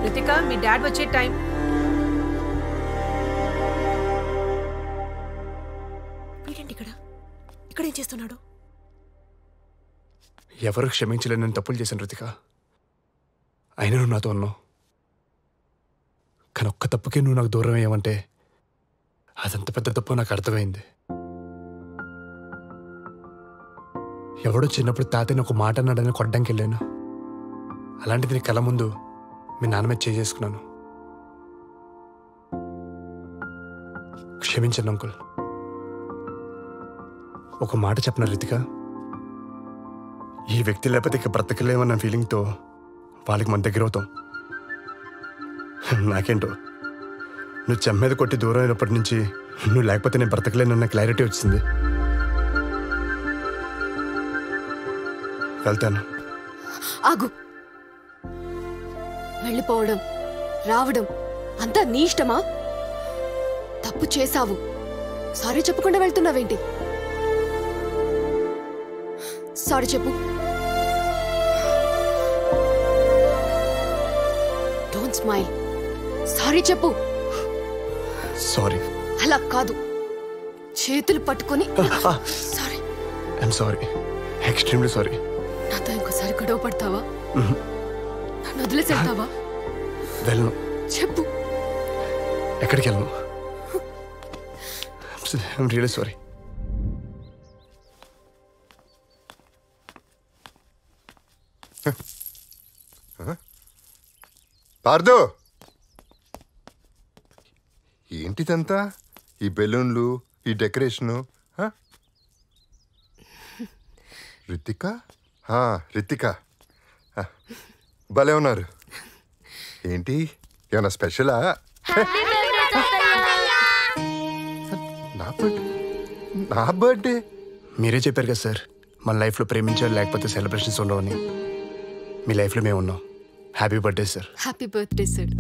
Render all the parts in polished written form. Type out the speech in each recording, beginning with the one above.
రితిక మీ dad వచ్చే time. వీడేంటి ఇక్కడ ఏం చేస్తున్నాడు? ఎవరు క్షమించలేని నేను తప్పులు చేశాను రితిక. అయినా నువ్వు నాతో ఉన్నావు. కానీ ఒక్క తప్పుకే నువ్వు నాకు దూరం అయ్యావంటే అదంత పెద్ద తప్పు నాకు అర్థమైంది. ఎవడో చిన్నప్పుడు తాతని ఒక మాట అన్నాడని కొట్టడానికి వెళ్ళాను. అలాంటిది నీ కళ్ళ ముందు మీ నాన్న మీద చేసుకున్నాను. క్షమించండి అంకుల్. ఒక మాట చెప్పిన రితిక, ఈ వ్యక్తి లేకపోతే ఇక బ్రతకలేమన్న ఫీలింగ్తో వాళ్ళకి మన దగ్గర అవుతాం. నాకేంటో నువ్వు చెమ్మేద కొట్టి దూరం అయినప్పటి నుంచి నువ్వు లేకపోతే నేను బ్రతకలేనన్న క్లారిటీ వచ్చింది. వెళ్తాను. ఆగు. వెళ్ళిపోవడం రావడం అంతా నీ ఇష్టమా? తప్పు చేశావు, సారీ చెప్పకుండా వెళ్తున్నావేంటి? సారీ చెప్పు. Don't smile. సారీ చెప్పు. సారీ. అలా కాదు, చేతులు పట్టుకొని sorry. I'm sorry, extremely sorry. నాతో ఇంకోసారి గొడవ పడతావా? నన్ను వదిలేసి వెళ్తావా? వెళ్ళను. చెప్పు. ఎక్కడికి వెళ్ళను. I'm really sorry. పార్దు, ఏంటిదంతా? ఈ బెలూన్లు, ఈ డెకరేషను. రితిక, రితిక భలే ఉన్నారు. ఏంటి, ఏమన్నా స్పెషలా? నా బర్త్డే? మీరే చెప్పారు కదా సార్, మన లైఫ్లో ప్రేమించారు లేకపోతే సెలబ్రేషన్స్ ఉండవని. మీ లైఫ్లో మేము ఉన్నాం. Happy birthday sir. Happy birthday sir.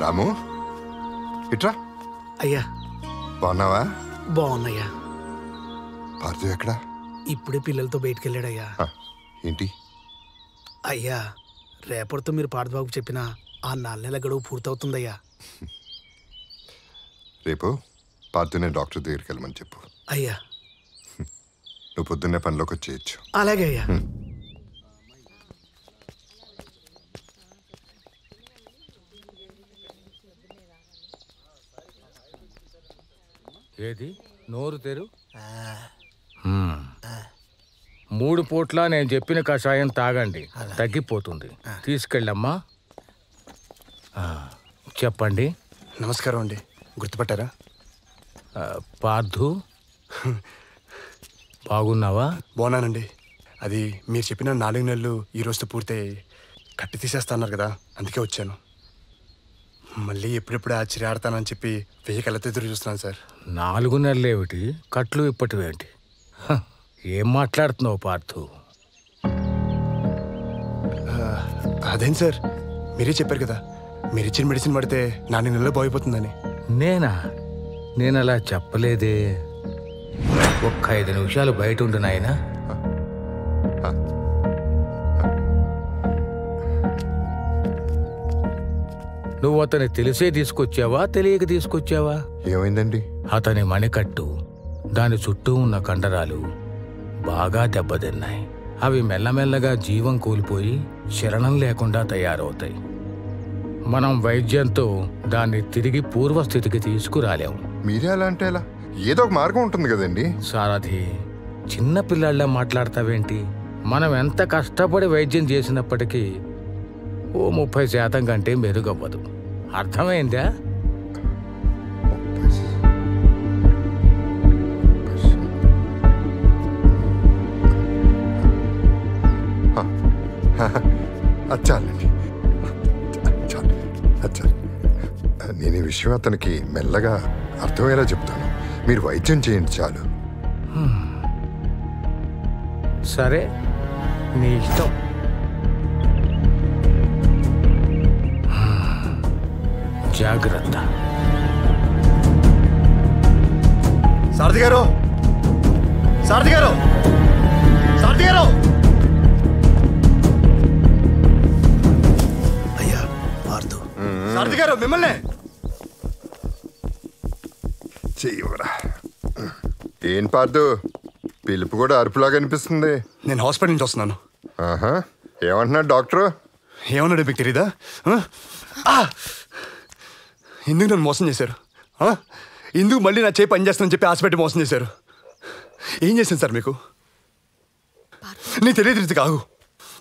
Ramu, ఇట్రా. అయ్యా బాగున్నావా? బాగున్నాయ్యా. పార్దు ఎక్కడా? ఇప్పుడే పిల్లలతో బయటికి వెళ్ళాడయ్యా. ఏంటి? అయ్యా, రేపటితో మీరు పార్దుబాబుకు చెప్పిన ఆ 4 నెలల గడువు పూర్తవుతుందయ్యా. రేపు పార్దునే డాక్టర్ దగ్గరికి వెళ్ళమని చెప్పు. అయ్యా, నువ్వు పొద్దున్నే పనిలోకి వచ్చేయచ్చు. అలాగే అయ్యా. ఏది నోరు తెరు. 3 పూట్ల నేను చెప్పిన కషాయం తాగండి, తగ్గిపోతుంది. తీసుకెళ్ళమ్మా. చెప్పండి. నమస్కారం అండి, గుర్తుపట్టారా? పార్థు, బాగున్నావా? బాగున్నానండి. అది మీరు చెప్పిన 4 నెలలు ఈ రోజుతో పూర్తయి కట్టి తీసేస్తున్నారు కదా, అందుకే వచ్చాను. మళ్ళీ ఎప్పుడెప్పుడు ఆశ్చర్యాడతానని చెప్పి 1000 కళ్ళతో ఎదురు చూస్తున్నాను సార్. 4 నెలలేమిటి, కట్లు ఇప్పటివేంటి? ఏం మాట్లాడుతున్నావు పార్థు? అదేం సార్, మీరే చెప్పారు కదా మీరు ఇచ్చిన మెడిసిన్ పడితే 4 నెలల్లో బాగుపోతుందని. నేను అలా చెప్పలేదే. ఒక్క 5 నిమిషాలు బయట ఉండు నాయనా. నువ్వు అతని తెలిసే తీసుకొచ్చావా, తెలియక తీసుకొచ్చావా? ఏమైందండి? అతని మణికట్టు, దాని చుట్టూ ఉన్న కండరాలు బాగా దెబ్బతిన్నాయి. అవి మెల్లమెల్లగా జీవం కోల్పోయి శరణం లేకుండా తయారవుతాయి. మనం వైద్యంతో దాన్ని తిరిగి పూర్వస్థితికి తీసుకురాలేము. మీరే అలా అంటే ఎలా? ఏదో ఒక మార్గం ఉంటుంది కదండి. సారథి, చిన్న పిల్లాళ్ళ మాట్లాడతావేంటి? మనం ఎంత కష్టపడి వైద్యం చేసినప్పటికీ ఓ 30% కంటే మెరుగవ్వదు. అర్థమైందా? చాలండి, చాలు, చాలు. నేను ఈ విషయం అతనికి మెల్లగా అర్థమయ్యేలా చెప్తాను. మీరు వైద్యం చేయండి చాలు. సరే, నీ ఇష్టం. జాగ్రత్త. సారథి గారు, సారథి గారు, సారథి గారు! అయ్యా పార్థు. సారథి గారు మిమ్మల్ని. చెయ్యవరా. ఏం పార్దు, పిలుపు కూడా అరుపులాగా అనిపిస్తుంది. నేను హాస్పిటల్ నుంచి వస్తున్నాను. ఆహా, ఏమంటున్నాడు డాక్టరు? ఏమన్నాడు మీకు తెలీదా? ఎందుకు నన్ను మోసం చేశారు? ఎందుకు మళ్ళీ నా చేయి పనిచేస్తుందని చెప్పి హాస్పిటల్ మోసం చేశారు? ఏం చేశాను సార్ మీకు? నీ తెలియదు రీతి కాదు,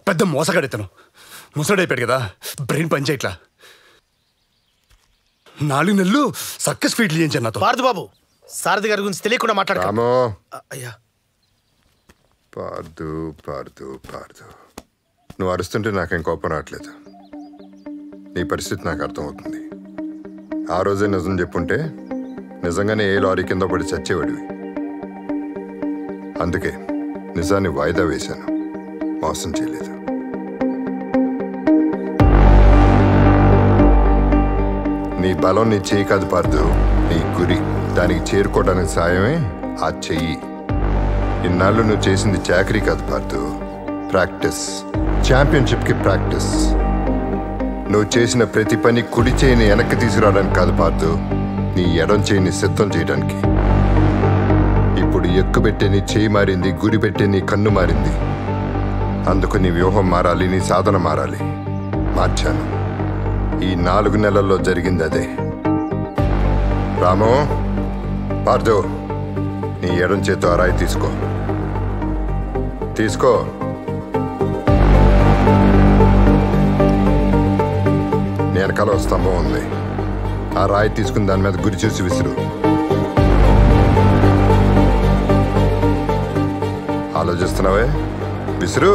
పెద్ద మోసగాడెత్తను. ముసడైపోయాడు కదా, బ్రెయిన్ పనిచేయట్లా. 4 నెలలు సక్కస్ ఫీట్లు చేయించాను నాతో. పార్థు బాబు, సారథి గారి గురించి తెలియకుండా మాట్లాడతాము. రామో, అయ్యా పార్దు పార్దు పార్దు, నువ్వు అరుస్తుంటే నాకేం కోపం రావట్లేదు. నీ పరిస్థితి నాకు అర్థమవుతుంది. ఆ రోజే నిజం చెప్పుంటే నిజంగానే ఏ లారీ కింద పడి చచ్చేవాడివి. అందుకే నిజాన్ని వాయిదా వేశాను, మోసం చేయలేదు. నీ బలం నీ చెయ్యి కాదు పార్దు, నీ గురి. దానికి చేరుకోవడానికి సాయమే ఆ చెయ్యి. ఇన్నాళ్ళు నువ్వు చేసింది చాకరీ కాదు పార్దు, ప్రాక్టీస్. ఛాంపియన్షిప్కి ప్రాక్టీస్. నువ్వు చేసిన ప్రతి పని కుడి చేయిని వెనక్కి తీసుకురావడానికి కాదు పార్దు, నీ ఎడం చేయిని సిద్ధం చేయడానికి. ఇప్పుడు ఎక్కుబెట్టే నీ చేయి మారింది, గురి పెట్టే నీ కన్ను మారింది. అందుకు నీ వ్యూహం మారాలి, నీ సాధన మారాలి. మార్చాను. ఈ 4 నెలల్లో జరిగింది అదే. రాము, పార్దు, నీ ఎడం చేతో ఆ రాయి తీసుకో. తీసుకో. నీ వెనకాల ఒక స్తంభం ఉంది. ఆ రాయి తీసుకుని దాని మీద గురి చూసి విసురు. ఆలోచిస్తున్నావే? విసురు.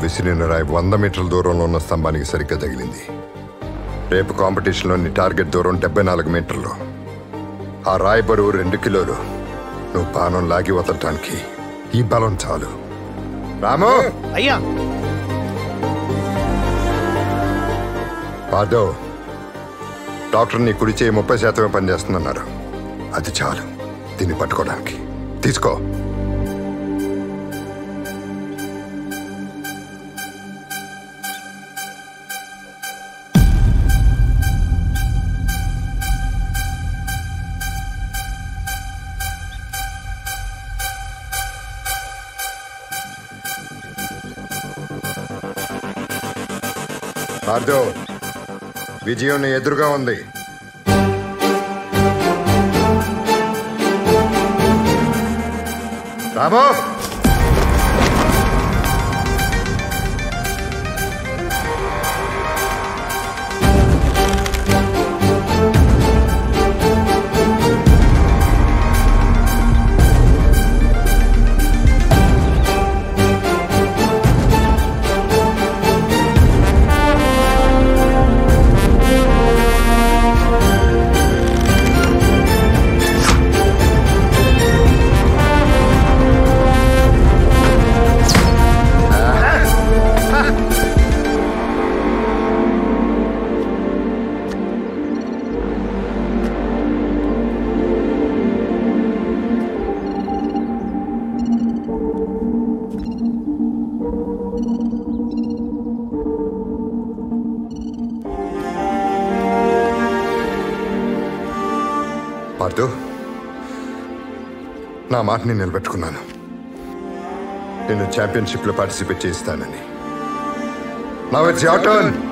విసిరిన రాయి 100 మీటర్ల దూరంలో ఉన్న స్తంభానికి సరిగ్గా తగిలింది. రేపు కాంపిటీషన్లో నీ టార్గెట్ దూరం 74 మీటర్లు. ఆ రాయి బరువు 2 కిలోలు. నువ్వు పానం లాగి వదలటానికి ఈ బలం చాలు. రాము, అయ్యా పార్దో, డాక్టర్ నీ కుడి చేయి 30% పనిచేస్తుందన్నారు. అది చాలు దీన్ని పట్టుకోవడానికి. తీసుకో. పార్దో, విజయం నీ ఎదురుగా ఉంది. రామో, పార్దు, నా మాటని నిలబెట్టుకున్నాను. నేను ఛాంపియన్షిప్లో పార్టిసిపేట్ చేస్తానని. Now it's your turn.